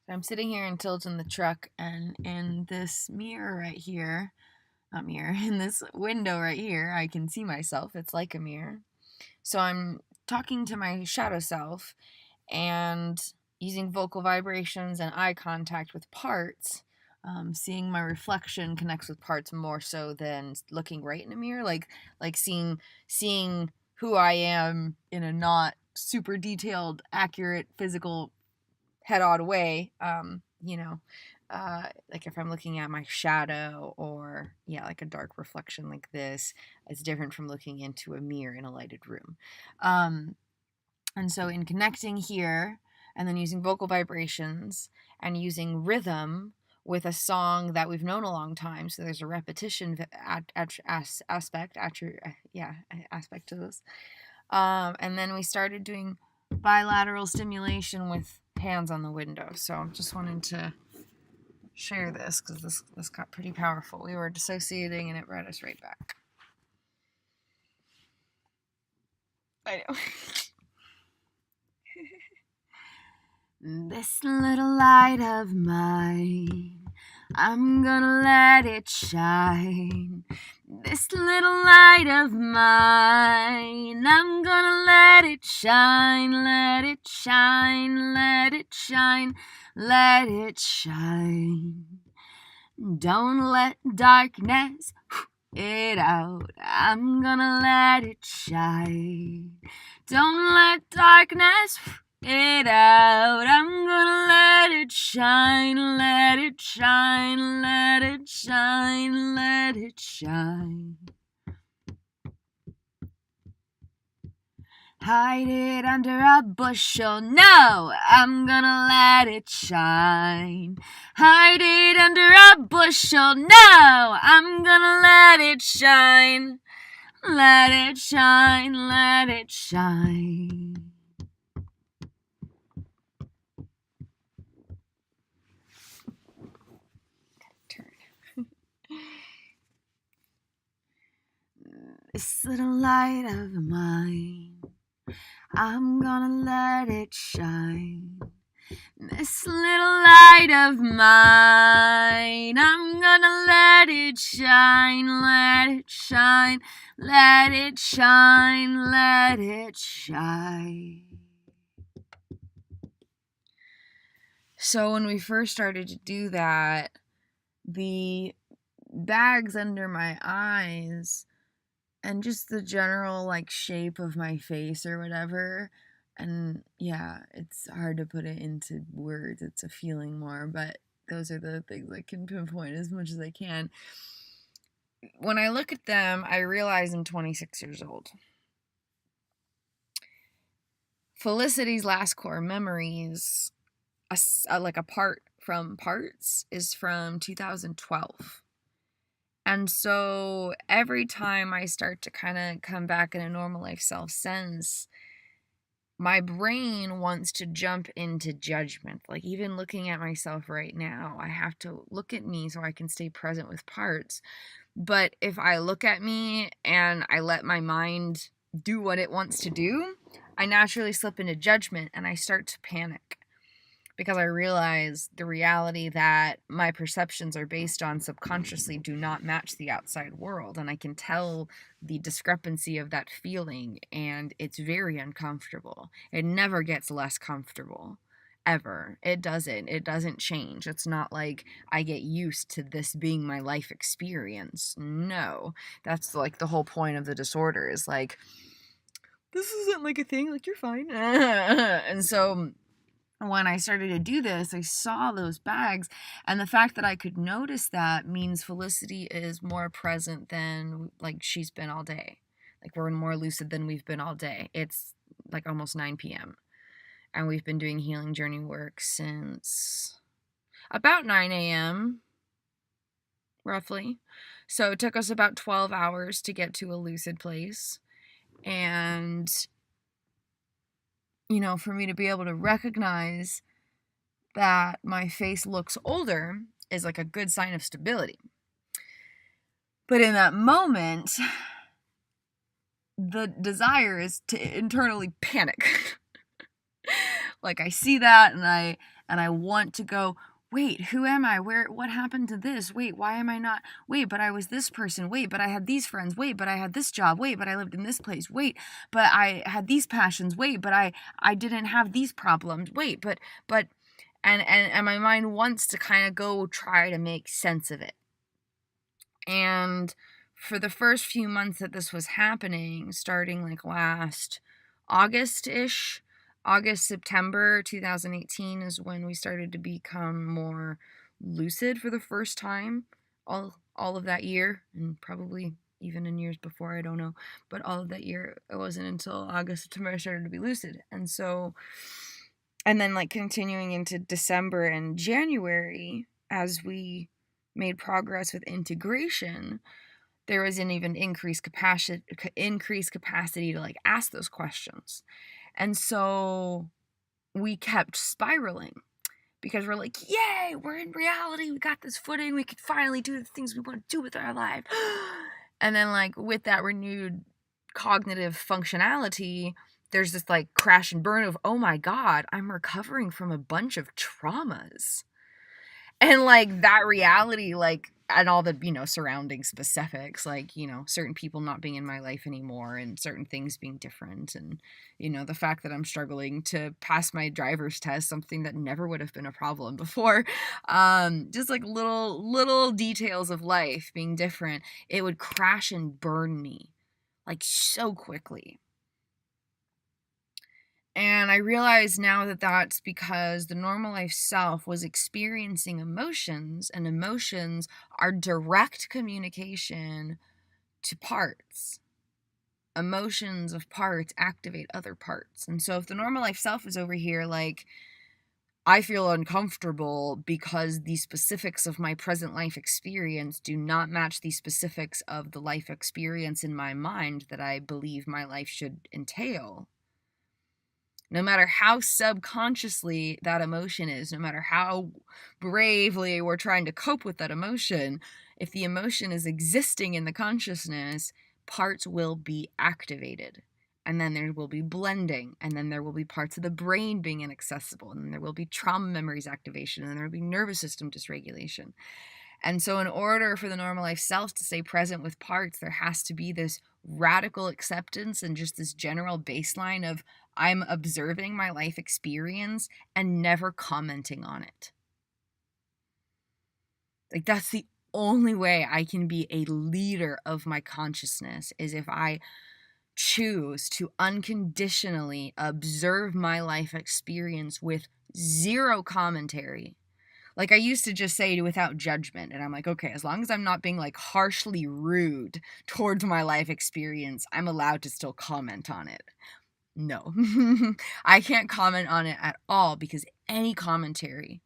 So I'm sitting here in Tilt in the truck, and in this mirror right here, not mirror, in this window right here, I can see myself. It's like a mirror. So I'm talking to my shadow self and using vocal vibrations and eye contact with parts. Seeing my reflection connects with parts more so than looking right in a mirror, like seeing who I am in a not super detailed, accurate, physical head-on way. Like if I'm looking at my shadow, or like a dark reflection like this, it's different from looking into a mirror in a lighted room. And so in connecting here, and then using vocal vibrations and using rhythm with a song that we've known a long time, so there's a repetition aspect to this. And then we started doing bilateral stimulation with hands on the window. So I just wanted to share this because this got pretty powerful. We were dissociating and it brought us right back. I know. This little light of mine, I'm gonna let it shine. This little light of mine, I'm gonna let it shine, let it shine, let it shine, let it shine. Don't let darkness it out, I'm gonna let it shine. Don't let darkness it out, I'm gonna let it shine, let it shine, let it shine, let it shine. Hide it under a bushel, no, I'm gonna let it shine. Hide it under a bushel, no, I'm gonna let it shine. Let it shine, let it shine. This little light of mine, I'm gonna let it shine. This little light of mine, I'm gonna let it shine, let it shine, let it shine, let it shine. So when we first started to do that, the bags under my eyes and just the general shape of my face or whatever, and it's hard to put it into words, it's a feeling more, but those are the things I can pinpoint as much as I can. When I look at them, I realize I'm 26 years old. Felicity's last core memories, apart from parts, is from 2012. And so every time I start to kind of come back in a normal life self sense, my brain wants to jump into judgment. Like even looking at myself right now, I have to look at me so I can stay present with parts. But if I look at me and I let my mind do what it wants to do, I naturally slip into judgment and I start to panic. Because I realize the reality that my perceptions are based on subconsciously do not match the outside world. And I can tell the discrepancy of that feeling, and it's very uncomfortable. It never gets less comfortable, ever. It doesn't change. It's not like I get used to this being my life experience. No, that's the whole point of the disorder is this isn't a thing, you're fine. And so when I started to do this, I saw those bags, and the fact that I could notice that means Felicity is more present than she's been all day. We're more lucid than we've been all day. It's almost 9 p.m. and we've been doing healing journey work since about 9 a.m. roughly. So it took us about 12 hours to get to a lucid place. And for me to be able to recognize that my face looks older is a good sign of stability. But in that moment, the desire is to internally panic. I see that and and I want to go, wait, who am I? What happened to this? Wait, why am I not? Wait, but I was this person. Wait, but I had these friends. Wait, but I had this job. Wait, but I lived in this place. Wait, but I had these passions. Wait, but I didn't have these problems. Wait, but and my mind wants to kind of go try to make sense of it. And for the first few months that this was happening, starting like last August-ish, August, September 2018 is when we started to become more lucid for the first time. All of that year, and probably even in years before, I don't know, but all of that year, it wasn't until August, September I started to be lucid. And so, and then like continuing into December and January, as we made progress with integration, there was an even increased capacity to like ask those questions. And so we kept spiraling because we're like, yay, we're in reality, we got this footing, we could finally do the things we want to do with our life. And then like with that renewed cognitive functionality, there's this like crash and burn of, oh my God, I'm recovering from a bunch of traumas. And like that reality, like, and all the, surrounding specifics, like, certain people not being in my life anymore and certain things being different. And, the fact that I'm struggling to pass my driver's test, something that never would have been a problem before. Just like little details of life being different, it would crash and burn me like so quickly. And I realize now that that's because the normal life self was experiencing emotions, and emotions are direct communication to parts. Emotions of parts activate other parts. And so if the normal life self is over here like, I feel uncomfortable because the specifics of my present life experience do not match the specifics of the life experience in my mind that I believe my life should entail. No matter how subconsciously that emotion is, no matter how bravely we're trying to cope with that emotion, if the emotion is existing in the consciousness, parts will be activated. And then there will be blending, and then there will be parts of the brain being inaccessible, and then there will be trauma memories activation, and then there will be nervous system dysregulation. And so in order for the normal life self to stay present with parts, there has to be this radical acceptance and just this general baseline of I'm observing my life experience and never commenting on it. Like that's the only way I can be a leader of my consciousness, is if I choose to unconditionally observe my life experience with zero commentary. Like I used to just say without judgment, and I'm like, okay, as long as I'm not being like harshly rude towards my life experience, I'm allowed to still comment on it. No, I can't comment on it at all, because any commentary,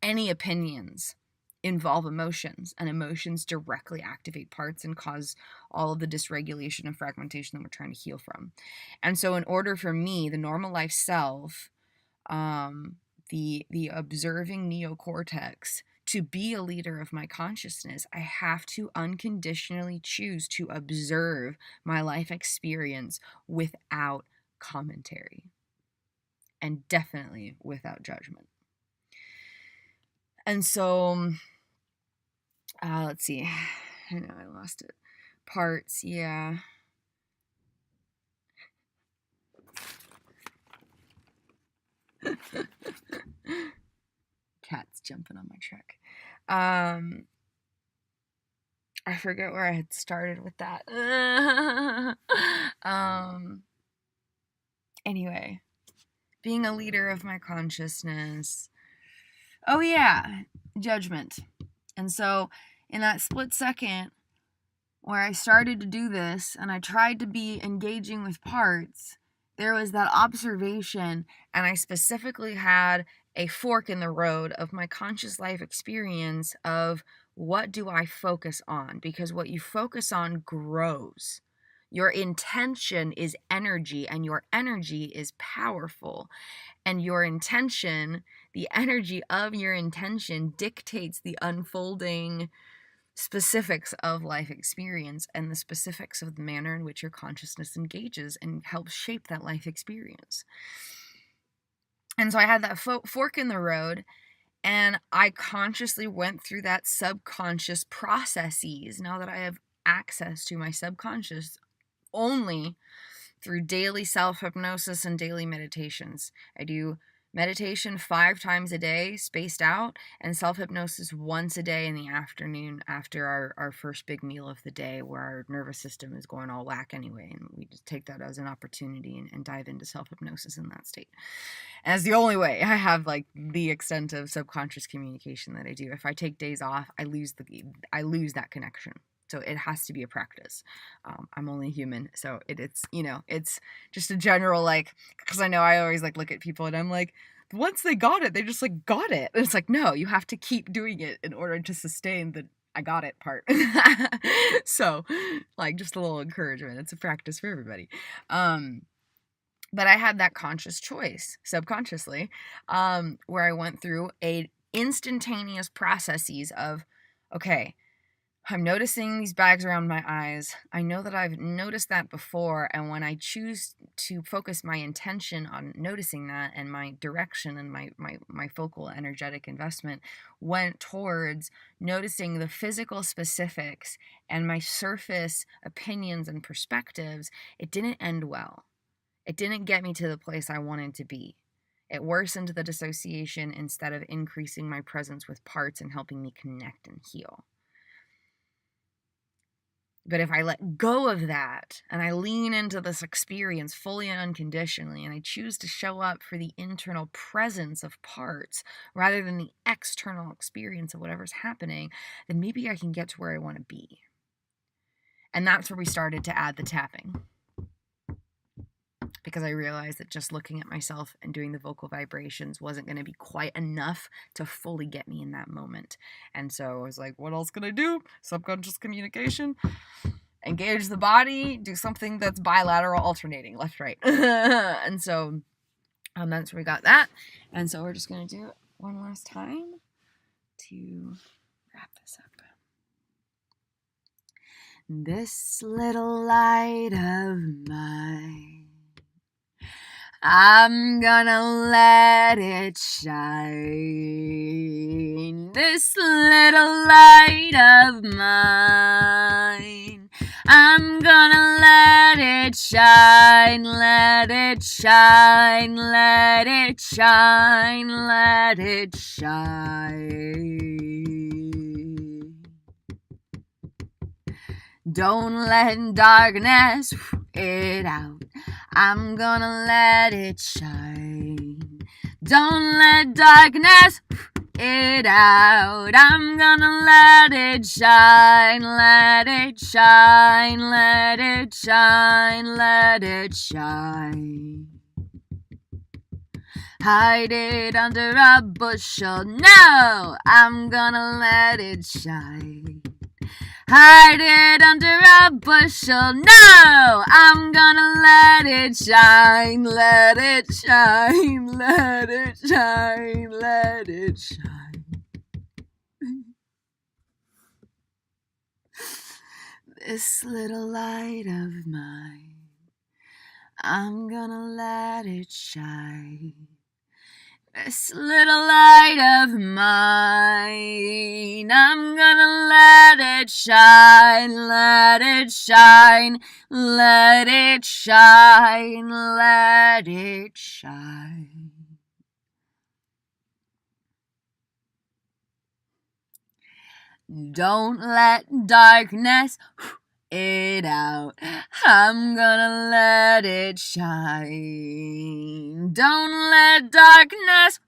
any opinions involve emotions, and emotions directly activate parts and cause all of the dysregulation and fragmentation that we're trying to heal from. And so in order for me, the normal life self, the observing neocortex, to be a leader of my consciousness, I have to unconditionally choose to observe my life experience without commentary, and definitely without judgment. And so, let's see. I know I lost it. Parts, yeah. Cat's jumping on my truck. I forget where I had started with that. Anyway, being a leader of my consciousness. Oh yeah, judgment. And so in that split second where I started to do this and I tried to be engaging with parts, there was that observation, and I specifically had a fork in the road of my conscious life experience of what do I focus on? Because what you focus on grows. Your intention is energy, and your energy is powerful. And your intention, the energy of your intention, dictates the unfolding specifics of life experience and the specifics of the manner in which your consciousness engages and helps shape that life experience. And so I had that fork in the road, and I consciously went through that subconscious processes. Now that I have access to my subconscious only through daily self-hypnosis and daily meditations. I do meditation 5 times a day, spaced out, and self-hypnosis once a day in the afternoon after our first big meal of the day, where our nervous system is going all whack anyway, and we just take that as an opportunity and dive into self-hypnosis in that state. And it's the only way I have like the extent of subconscious communication that I do. If I take days off, I lose that connection. So it has to be a practice. I'm only human, so it's it's just a general, like, because I know I always like look at people and I'm like, once they got it, they just like got it. And it's like, no, you have to keep doing it in order to sustain the I got it part. So, like, just a little encouragement. It's a practice for everybody. But I had that conscious choice subconsciously, where I went through a instantaneous processes of, okay, I'm noticing these bags around my eyes. I know that I've noticed that before, and when I choose to focus my intention on noticing that, and my direction and my focal energetic investment went towards noticing the physical specifics and my surface opinions and perspectives, it didn't end well. It didn't get me to the place I wanted to be. It worsened the dissociation instead of increasing my presence with parts and helping me connect and heal. But if I let go of that and I lean into this experience fully and unconditionally, and I choose to show up for the internal presence of parts rather than the external experience of whatever's happening, then maybe I can get to where I want to be. And that's where we started to add the tapping. Because I realized that just looking at myself and doing the vocal vibrations wasn't going to be quite enough to fully get me in that moment. And so I was like, what else can I do? Subconscious communication. Engage the body, do something that's bilateral alternating, left, right. And so that's where we got that. And so we're just going to do it one last time to wrap this up. This little light of mine, I'm gonna let it shine. This little light of mine, I'm gonna let it shine, let it shine, let it shine, let it shine. Don't let darkness it out. I'm gonna let it shine. Don't let darkness it out. I'm gonna let it shine, let it shine, let it shine, let it shine. Hide it under a bushel. No, I'm gonna let it shine. Hide it under a bushel. No, I'm gonna let it shine, let it shine, let it shine, let it shine. This little light of mine, I'm gonna let it shine. This little light of mine, I'm gonna let it shine, let it shine, let it shine, let it shine. Don't let darkness it out. I'm gonna let it shine. Don't let darkness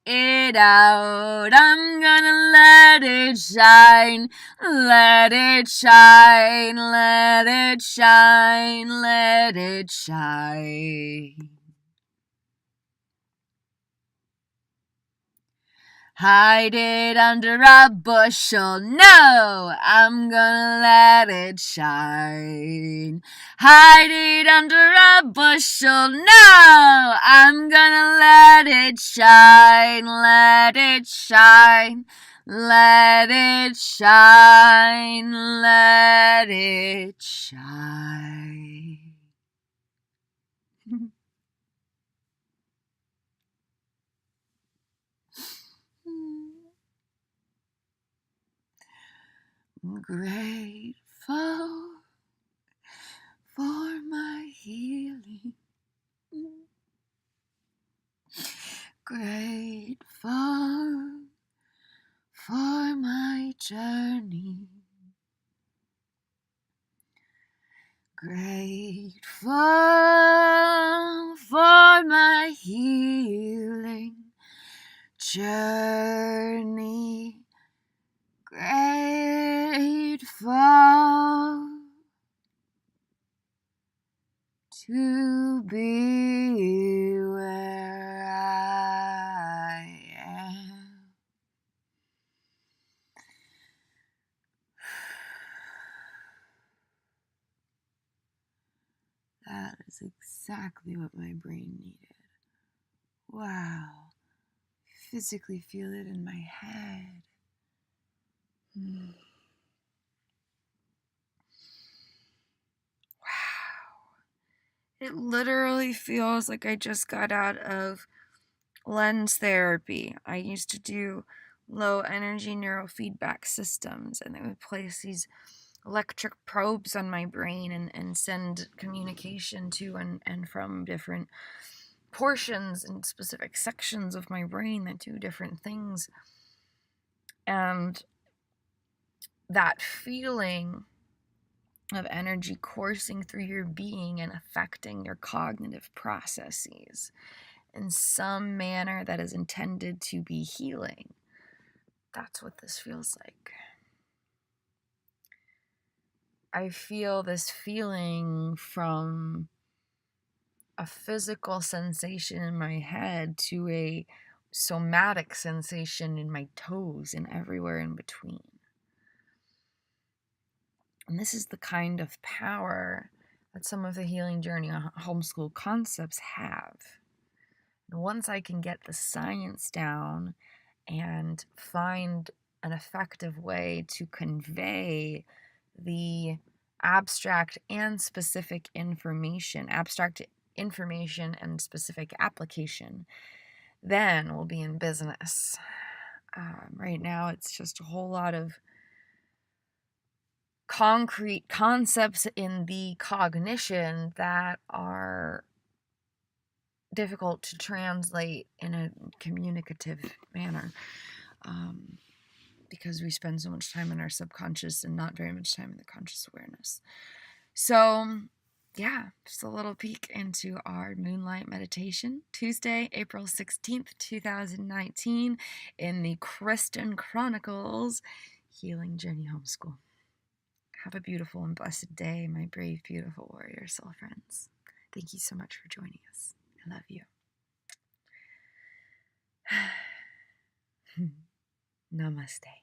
it out. I'm gonna let it shine. Let it shine. Let it shine. Let it shine. Hide it under a bushel. No, I'm gonna let it shine. Hide it under a bushel. No, I'm gonna let it shine. Let it shine. Let it shine. Let it shine. Grateful for my healing. Grateful for my journey. Grateful for my healing journey. Grateful to be where I am. That is exactly what my brain needed. Wow. Physically feel it in my head. Wow. It literally feels like I just got out of lens therapy. I used to do low energy neurofeedback systems, and they would place these electric probes on my brain and send communication to and from different portions and specific sections of my brain that do different things. And that feeling of energy coursing through your being and affecting your cognitive processes in some manner that is intended to be healing. That's what this feels like. I feel this feeling from a physical sensation in my head to a somatic sensation in my toes and everywhere in between. And this is the kind of power that some of the healing journey homeschool concepts have. And once I can get the science down and find an effective way to convey the abstract and specific information, and specific application, then we'll be in business. Right now, it's just a whole lot of concrete concepts in the cognition that are difficult to translate in a communicative manner, because we spend so much time in our subconscious and not very much time in the conscious awareness. So yeah, just a little peek into our Moonlight meditation, Tuesday, April 16th, 2019, in the Kristin Chronicles Healing Journey Homeschool. Have a beautiful and blessed day, my brave, beautiful warrior soul friends. Thank you so much for joining us. I love you. Namaste.